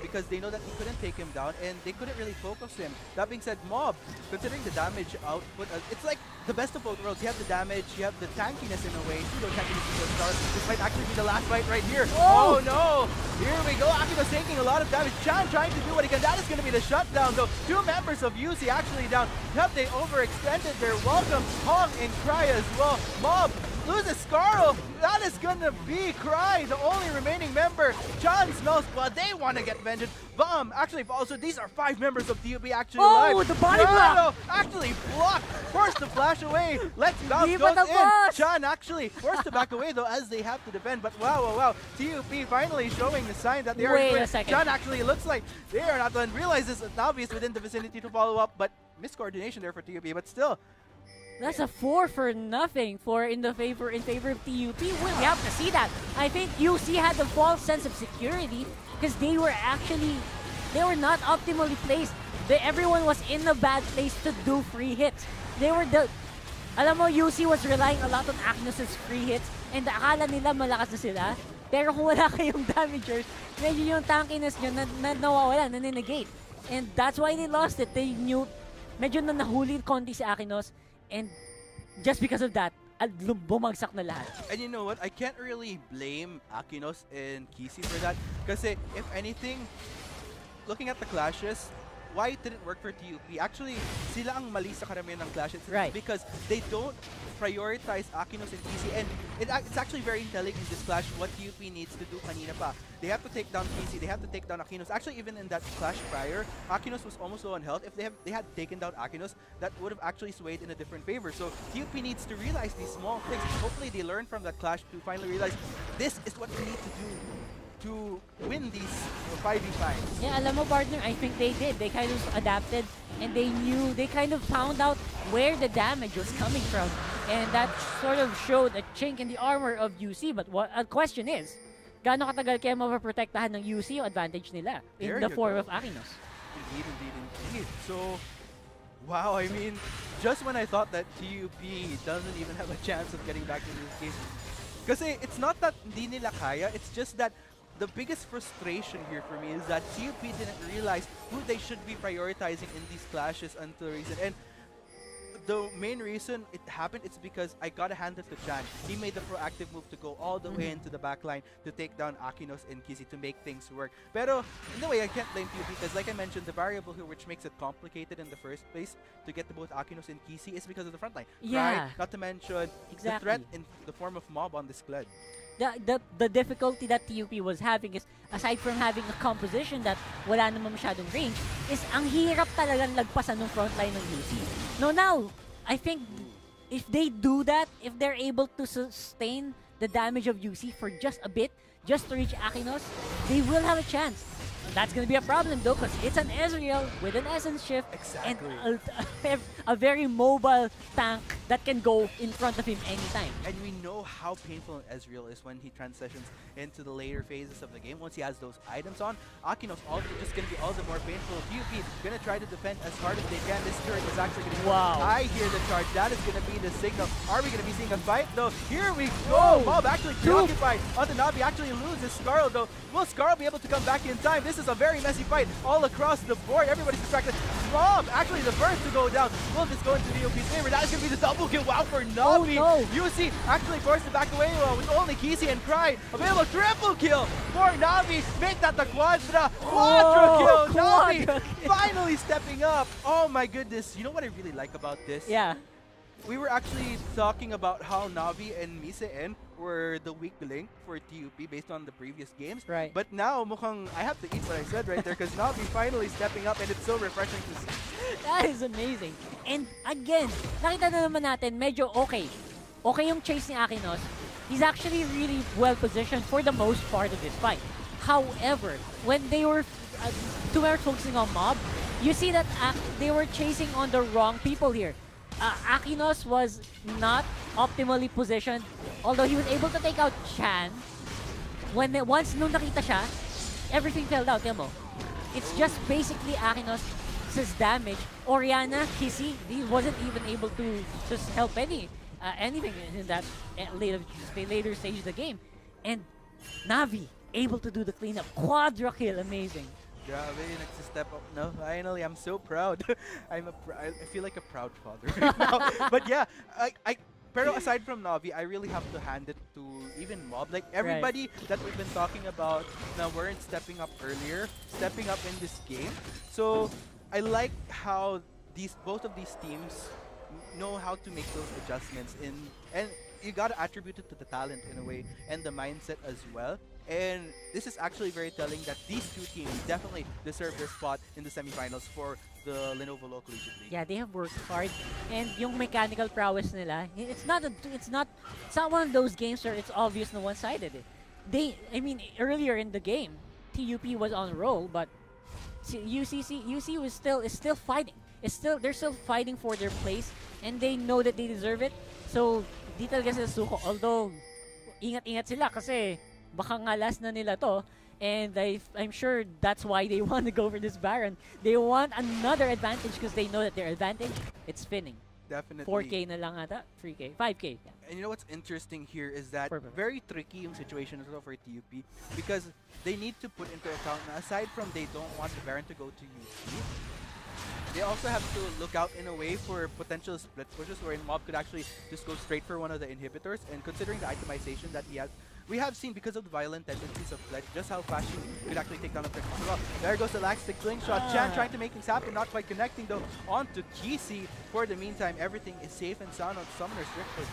because they know that he couldn't take him down and they couldn't really focus him. That being said, Mob, considering the damage output, it's like the best of both worlds. You have the damage, you have the tankiness in a way. Pseudo tankiness in those stars. This might actually be the last fight right here. Oh no! Here we go. Akino's taking a lot of damage. Chan trying to do what he can. That is going to be the shutdown though. 2 members of UC actually down. Have they overextended their welcome? Hong and Cry as well. Mob loses Scarl. That is gonna be Cry, the only remaining member. Chan smells blood. They want to get vengeance. Bomb actually falls. So these are 5 members of TUP actually alive. Oh, the body block! Actually blocked. Forced to flash away. Let's bounce goes in. Chan actually forced to back away though as they have to defend. But wow, wow, wow. TUP finally showing the sign that they are Wait doing. a second. Chan actually looks like they are not done. Realizes Navi is within the vicinity to follow up, but miscoordination there for TUP. But still, that's a 4-0 in favor of TUP. We have to see that. I think UC had the false sense of security because they were not optimally placed. Everyone was in a bad place to do free hits. Alam mo, UC was relying a lot on Agnes's free hits and akala nila malakas na sila. Pero kung wala kayong damagers, medyo yung tankiness nyo nawawala, naninegate. And that's why they lost it. They knew, medyo na nahuli konti si Akinos. And just because of that, bumagsak na lahat. And you know what? I can't really blame Akinos and Kisi for that. Kasi if anything, looking at the clashes, why it didn't work for TUP? Actually, sila ang mali sa karamihan ng clashes. Right. Because they don't prioritize Akinos and Kisi. And it's actually very telling in this clash what TUP needs to do kanina pa. They have to take down Kisi, they have to take down Akinos. Actually, even in that clash prior, Akinos was almost low on health. If they had taken down Akinos, that would have actually swayed in a different favor. So TUP needs to realize these small things. Hopefully, they learn from that clash to finally realize this is what we need to do to win these 5v5s. Yeah, alam mo partner, I think they did. They kind of adapted and they kind of found out where the damage was coming from. And that sort of showed a chink in the armor of UC. But what a question is, gaano katagal kaya mapaprotektahan ng UC yung advantage nila in the form of Akinos? Indeed, indeed, indeed. So, wow, I mean, just when I thought that TUP doesn't even have a chance of getting back into this game. Because it's not that hindi nila kaya, it's just that the biggest frustration here for me is that TUP didn't realize who they should be prioritizing in these clashes until recent. And the main reason it happened is because I gotta hand it to Chan. He made the proactive move to go all the way into the backline to take down Akinos and Kizzy to make things work. Pero in a way, I can't blame TUP because, like I mentioned, the variable here which makes it complicated in the first place to get to both Akinos and Kizzy is because of the front line. Yeah. Right? Not to mention Exactly. the threat in the form of Mob on this Kled. The difficulty that TUP was having is, aside from having a composition that wala naman masyadong range, is ang hirap talagang lagpasan ng frontline ng UC. No, now, I think if they do that, if they're able to sustain the damage of UC for just a bit, just to reach Akinos, they will have a chance. That's going to be a problem though, because it's an Ezreal with an Essence Shift and a very mobile tank that can go in front of him anytime. And we know how painful Ezreal is when he transitions into the later phases of the game. Once he has those items on, Akinos also just going to be all the more painful. TUP going to try to defend as hard as they can. This turret is actually going to be... Wow. I hear the charge. That is going to be the signal. Are we going to be seeing a fight? No. Here we go. Mob actually preoccupied on the Navi. Actually loses Scarl though. Will Scarl be able to come back in time? This is a very messy fight all across the board. Everybody's distracted. Mob actually the first to go down. Will this go into TUP's favor? That is going to be the double kill. Wow for Navi. Oh, no. UC actually forced to back away with only Kizzy and Cry. Available triple kill for Navi. Make that the quadra. Quadra kill. Navi finally stepping up. Oh my goodness. You know what I really like about this? Yeah. We were actually talking about how Navi and Mise-en were the weak link for TUP based on the previous games. Right. But now, mukhang, I have to eat what I said right there because Navi finally stepping up and it's so refreshing to see. That is amazing. And again, nakita na naman natin, medyo okay. Okay yung chase ni Akinos. He's actually really well positioned for the most part of this fight. However, when they were focusing on Mob, you see that they were chasing on the wrong people here. Akinos was not optimally positioned, although he was able to take out Chan. Once nung nakita siya, everything fell out. Tiyan mo. It's just basically Akinos' damage. Oriana, Kizzy, he wasn't even able to just help anything in that later stage of the game. And Navi able to do the cleanup. Quadra kill, amazing. Grabe, nagsi-step up. No, finally, I'm so proud. I feel like a proud father right now. But yeah, pero aside from Navi, I really have to hand it to even Mob. Like everybody that we've been talking about now weren't stepping up earlier, stepping up in this game. So I like how both of these teams know how to make those adjustments and you gotta attribute it to the talent in a way and the mindset as well. And this is actually very telling that these two teams definitely deserve their spot in the semifinals for the Lenovo Local League. Yeah, they have worked hard, and yung mechanical prowess nila, it's not one of those games where it's obvious na one-sided. Earlier in the game, TUP was on a roll, but UC is still fighting. They're still fighting for their place, and they know that they deserve it. So di talaga sila suko. Although ingat-ingat sila kasi baka nga last na nila to. And I'm sure that's why they want to go for this Baron. They want another advantage because they know that their advantage, it's spinning. Definitely. 4K na lang ata, 3K, 5K. Yeah. And you know what's interesting here is that very tricky yung situation also for TUP because they need to put into account na aside from they don't want the Baron to go to UC, they also have to look out in a way for potential split pushes wherein Mob could actually just go straight for one of the inhibitors, and considering the itemization that he has, we have seen because of the violent tendencies of Fletch just how fast he could actually take down a Fletch as well. There goes the Laxtic slingshot. Chan trying to make things happen, not quite connecting though onto Kizzy. For the meantime, everything is safe and sound on Summoner's Rift,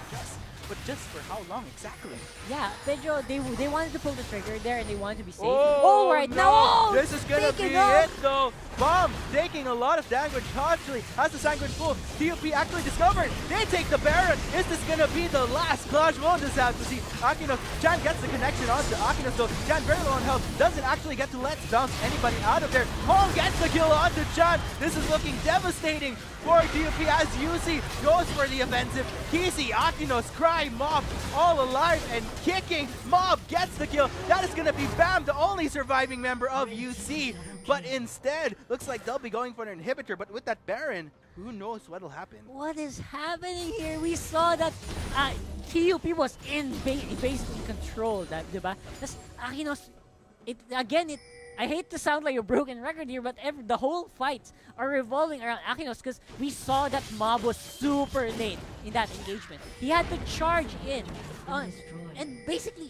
but just for how long exactly? Yeah, Pedro, they wanted to pull the trigger there and they wanted to be safe. Oh, right no! now! This is gonna be it though! Bomb taking a lot of damage. Actually has the Sanguine Pool. TUP actually discovered. They take the Baron. Is this gonna be the last clutch? We'll just have to see. Akinos, Chan gets the connection onto Akinos though. Chan very low on health. Doesn't actually get to let's bounce anybody out of there. Home gets the kill onto Chan. This is looking devastating for TUP as UC goes for the offensive. Kizzy, Akinos, Cry, Mob all alive and kicking. Mob gets the kill. That is gonna be Bam, the only surviving member of UC. But instead, looks like they'll be going for an inhibitor. But with that Baron, who knows what'll happen. What is happening here? We saw that TUP was in basically control, that, diba? That's Akinos. I hate to sound like a broken record here, but the whole fights are revolving around Akinos because we saw that Mob was super late in that engagement. He had to charge in, and basically,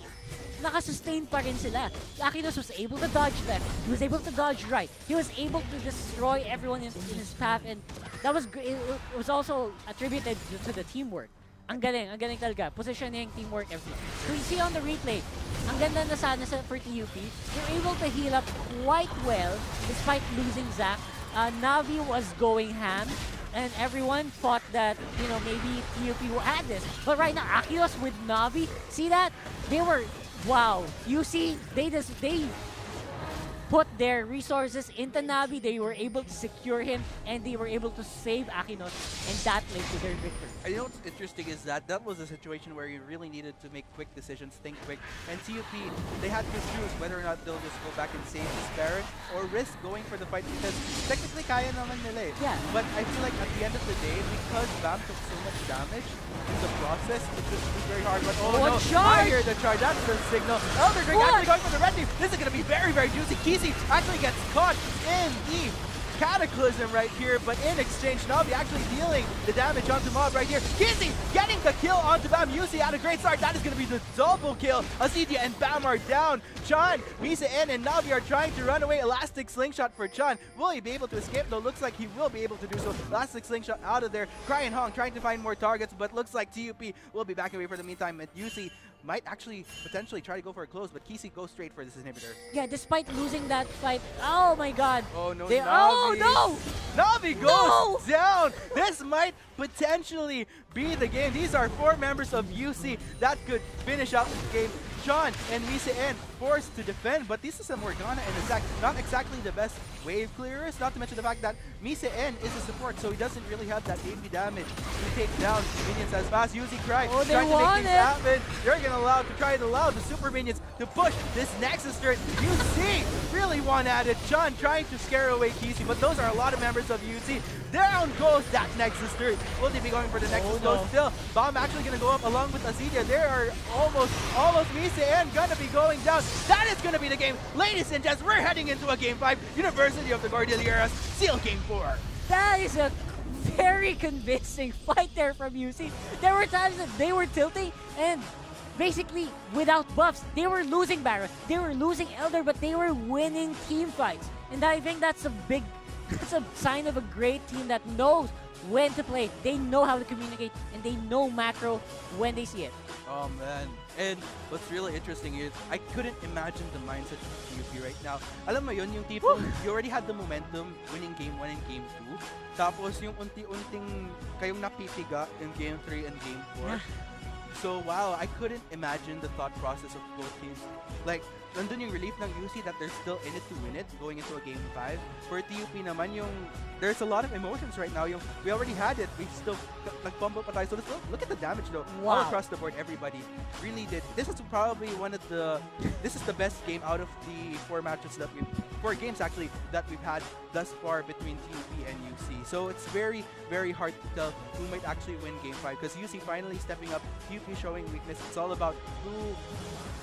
nakasustain pa rin sila. Akinos was able to dodge left, he was able to dodge right, he was able to destroy everyone in his path, and that was it was also attributed to the teamwork. Ang galing talaga. Positioning, teamwork, everything. So you see on the replay, ang ganda na sana for TUP. They're able to heal up quite well despite losing Zac. Navi was going ham, and everyone thought that, you know, maybe TUP will add this. But right now, Akios with Navi, see that? They were, wow. You see, they put their resources into Navi, they were able to secure him, and they were able to save Akinos, and that led to their victory. You know what's interesting is that was a situation where you really needed to make quick decisions, think quick, and TUP, they had to choose whether or not they'll just go back and save this Baron or risk going for the fight, because technically kaya naman nila eh. Yeah. But I feel like at the end of the day, because Bam took so much damage in the process, it just was very hard. But oh no, charge! I hear the charge, that's the signal. Elder Drake actually going for the red team. This is going to be very, very juicy. Kisi actually gets caught in the Cataclysm right here, but in exchange, Navi actually dealing the damage onto Mob right here. Kizzy getting the kill onto Bam. Yusi had a great start. That is going to be the double kill. Azidia and Bam are down. Chan, Misa N, and Navi are trying to run away. Elastic Slingshot for Chan. Will he be able to escape? Though looks like he will be able to do so. Elastic Slingshot out of there. Cry and Hong trying to find more targets, but looks like TUP will be backing away for the meantime. And Yusi might actually potentially try to go for a close, but Kisi goes straight for this inhibitor. Yeah, despite losing that fight, oh my god. Oh no, Navi. Oh no! Navi goes down! This might potentially be the game. These are 4 members of UC that could finish out the game. Sean and Misa N forced to defend, but this is a Morgana and a Zac. Not exactly the best wave clearers, not to mention the fact that Misa N is a support, so he doesn't really have that AP damage to take down minions as fast. Yuzi Cry trying to make things happen. You're gonna try to allow the super minions to push this Nexus turret. UC really one at it. Sean trying to scare away Kisi, but those are a lot of members of UC. Down goes that Nexus turret. Will they be going for the Nexus? No. Still, Bomb actually gonna go up along with Azidia. They are almost Misa N gonna be going down. That is gonna be the game. Ladies and gents, we're heading into a game 5. University of the Cordilleras seal game 4. That is a very convincing fight there from UC. There were times that they were tilting, and basically without buffs, they were losing Baron, they were losing Elder, but they were winning team fights. And I think that's a sign of a great team that knows when to play. They know how to communicate, and they know macro when they see it. Oh man. And what's really interesting is I couldn't imagine the mindset of TUP right now. Alam mo yun, yung tipo, you already had the momentum winning game 1 and game 2. Tapos yung unti-unting kayong napipiga in game 3 and game 4. So wow, I couldn't imagine the thought process of both teams. Like, nandun yung relief ng UC that they're still in it to win it going into a game 5. For TUP naman, there's a lot of emotions right now. We already had it, we still nag-bumble pa tayo. So look at the damage though. Wow. All across the board, everybody really did. This is probably this is the best game out of the 4 matches that 4 games actually that we've had thus far between TUP and UC. So it's very, very hard to tell who might actually win game 5 because UC finally stepping up, TUP showing weakness. It's all about who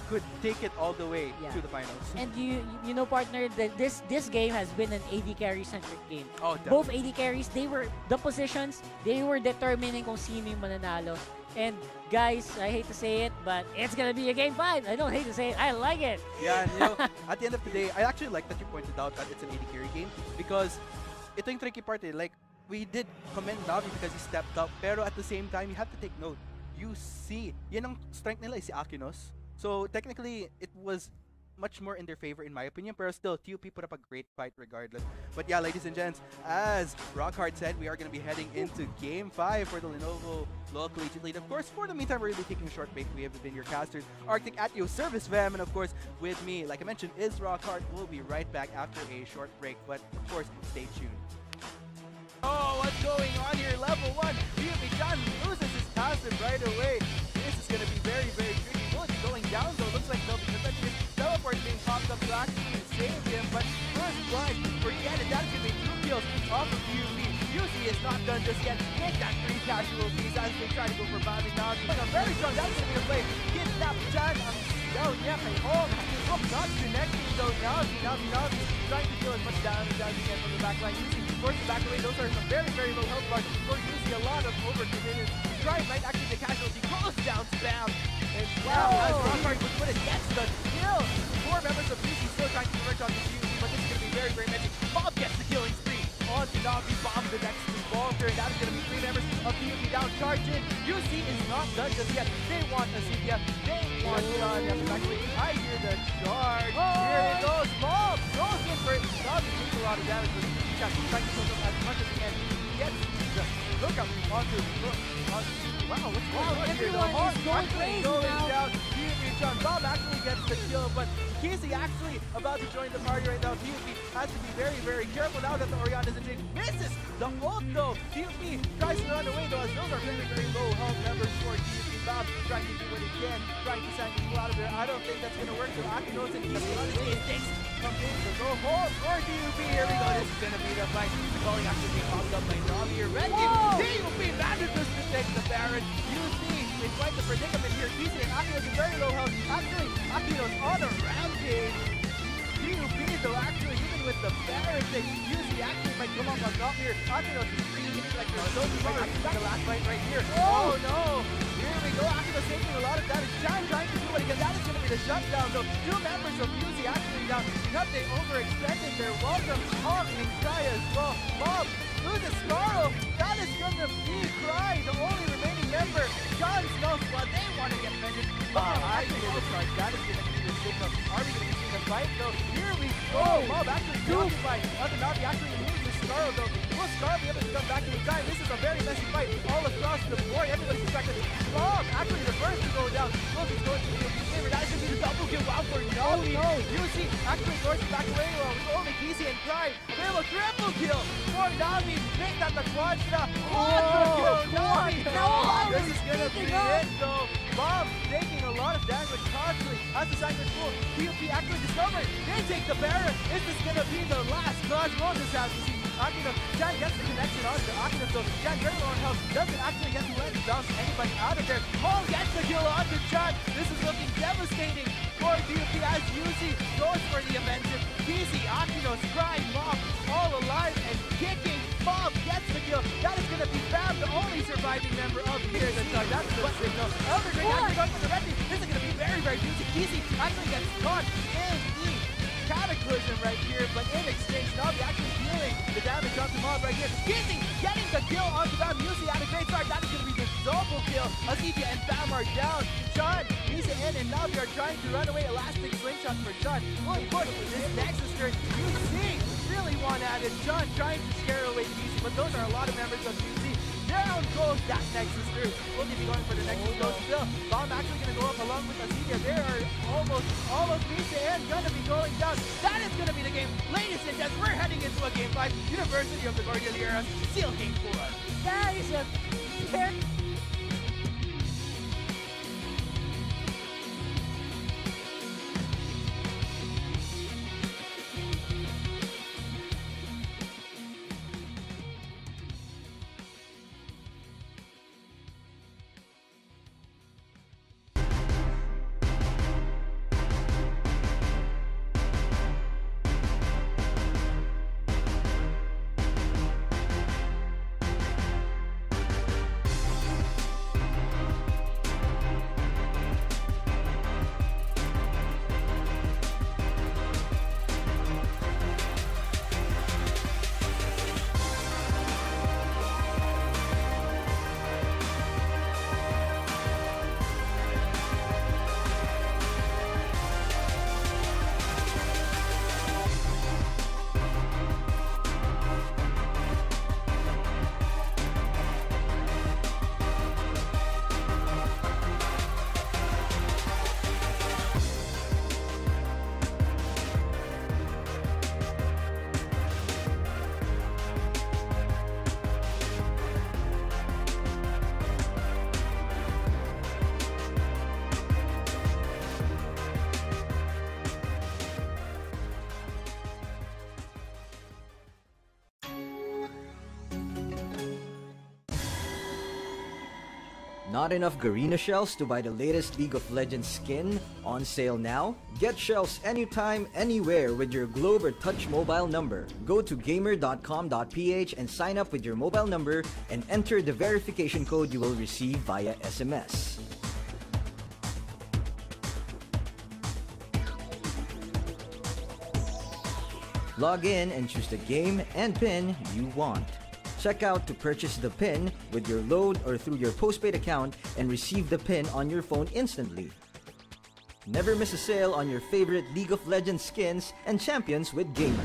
could take it all the way to the finals. And you know, partner, that this game has been an AD carry centric game. Oh, definitely. Both AD carries, they were the positions, they were determining kung sino yung mananalo. And guys, I hate to say it, but it's gonna be a game 5. I don't hate to say it, I like it. Yeah, and at the end of the day, I actually like that you pointed out that it's an AD carry game because ito yung tricky part eh. Like, we did commend Navi because he stepped up, pero at the same time, you have to take note. UC, yan ang strength nila si Akinos. So technically, it was much more in their favor in my opinion, pero still, TUP put up a great fight regardless. But yeah, ladies and gents, as Rockhard said, we are going to be heading into Game 5 for the Lenovo Local Collegiate League. Of course, for the meantime, we're going to be taking a short break. We have been your casters, Arctic at your service, fam, and of course, with me, like I mentioned, is Rockhard. We'll be right back after a short break, but of course, stay tuned. Oh, what's going on here? Level 1, TUP John loses his passive right away. This is going to be very, very tricky. Will it be going down though? Looks like they'll be protecting his teleport being popped up to actually save him, but first blood for Garena, that's going to be 2 kills off of TUP. UC is not done just yet. Get that 3 casualties as they try to go for Bobby Navi. Very strong, that's going to be the play. Kidnap Chan ang down niya kay Hong. Hook not connecting though. Navi trying to deal as much damage as he can from the backline. Using towards the back away, those are some very, very low health bars. For using a lot of overcommitted. Try might actually the casualty goes down spam. And wow, as Rockhard would put it, gets the kill. 4 members of UC still trying to converge on the UC, but this is going to be very, very messy. Bob gets the killing spree on to Navi. Bomb the next involver, and that is going to be 3 members of TUP down. Charge in. UC is not done just yet. They want a CPF. They want actually, I hear the charge. Here it goes. Bob goes in for it. Navi takes a lot of damage, but trying to kill them as much as he can. Gets the look up onto wow, what's going on here? The Hawk actually going down. John Bob actually gets the kill, but Casey actually about to join the party right now. TUP has to be very, very careful now that the Orion is in change. Misses the ult though. TUP tries to run away though, as those are very, very low health members for TUP. Bob trying to do what he can, trying to send people out of there. I don't think that's going to work. So Akinos and Casey on his instincts come in to go home for TUP. Here we go. This is going to be the fight. The calling actually being popped up by Navi here. Red team, TUP manages to take the Baron. UC in quite the predicament here. Casey and Akinos in very low health. Actually, Akinos on a rampage. TUP though actually even with the Baron thing, UC actually might come up on top here. Akinos is free hitting like they're so far. The last fight right here. Oh no! Here we go. Akinos taking a lot of damage. Chan trying to do what he can. That is going to be the shutdown though. 2 members of UC actually down. Cut they overextended their welcome. Hawk and Cry as well. Bob through the Scarl. That is going to be Cry, the only remaining member. John knows what they want to get vengeance. Bob actually will charge. That is going to be the signal. Are we going to be seeing a fight though? Here we go. Bob actually doing the fight. Navi actually removes the Scarl though. Will Scarl be able to come back in time? This is a very messy fight all across the board. Everybody's distracted. Bob actually the first to go down. Bob is going to be a favor. That is going to be the double kill. Wow for Navi. UC actually goes back away with only Casey and Cry. They have a triple kill for Navi. Make that the quad now. Quadra kill. Navi. This is going to be it though. Bob taking a lot of damage constantly as the Cyclone Pool. TUP actually discovered. They take the Baron. Is this going to be the last clutch? We'll just have to see. Akinos, Chan gets the connection onto Akinos, so Chan very low on health, doesn't actually get to let it bounce anybody out of there. Hong gets the kill onto Chan. This is looking devastating for TUP as UC goes for the offensive. DC, Akinos, Cry, Bob, all alive and kicking. Bob gets the kill. That is going to be Bam, the only surviving member of here the Tug. That's the signal. Elder Drake actually going for the red team. This is going to be very, very juicy. DC actually gets caught in the cataclysm right here, but in exchange, Navi actually dealing the damage onto Mob right here. Kizzy getting the kill onto Bam. UC had a great start. That is going to be the double kill. Asifia and Bam are down. John, Misa and Navi are trying to run away. Elastic slingshot for John. Fully push this Nexus turn. UC really one at it. John trying to scare away UC, but those are a lot of members of UC. Down goes that Nexus through. Will be going for the Nexus though still. Bomb actually going to go up along with Asifia. There are almost all of Misa and gonna be going down. That is going to be the game. Ladies and gents, we're heading into a game 5. University of the Cordilleras, Seal Game 4. That is a very Not enough Garena shells to buy the latest League of Legends skin? On sale now? Get shells anytime, anywhere with your Globe or Touch mobile number. Go to gamer.com.ph and sign up with your mobile number and enter the verification code you will receive via SMS. Log in and choose the game and pin you want. Check out to purchase the pin with your load or through your postpaid account and receive the pin on your phone instantly. Never miss a sale on your favorite League of Legends skins and champions with Gamer.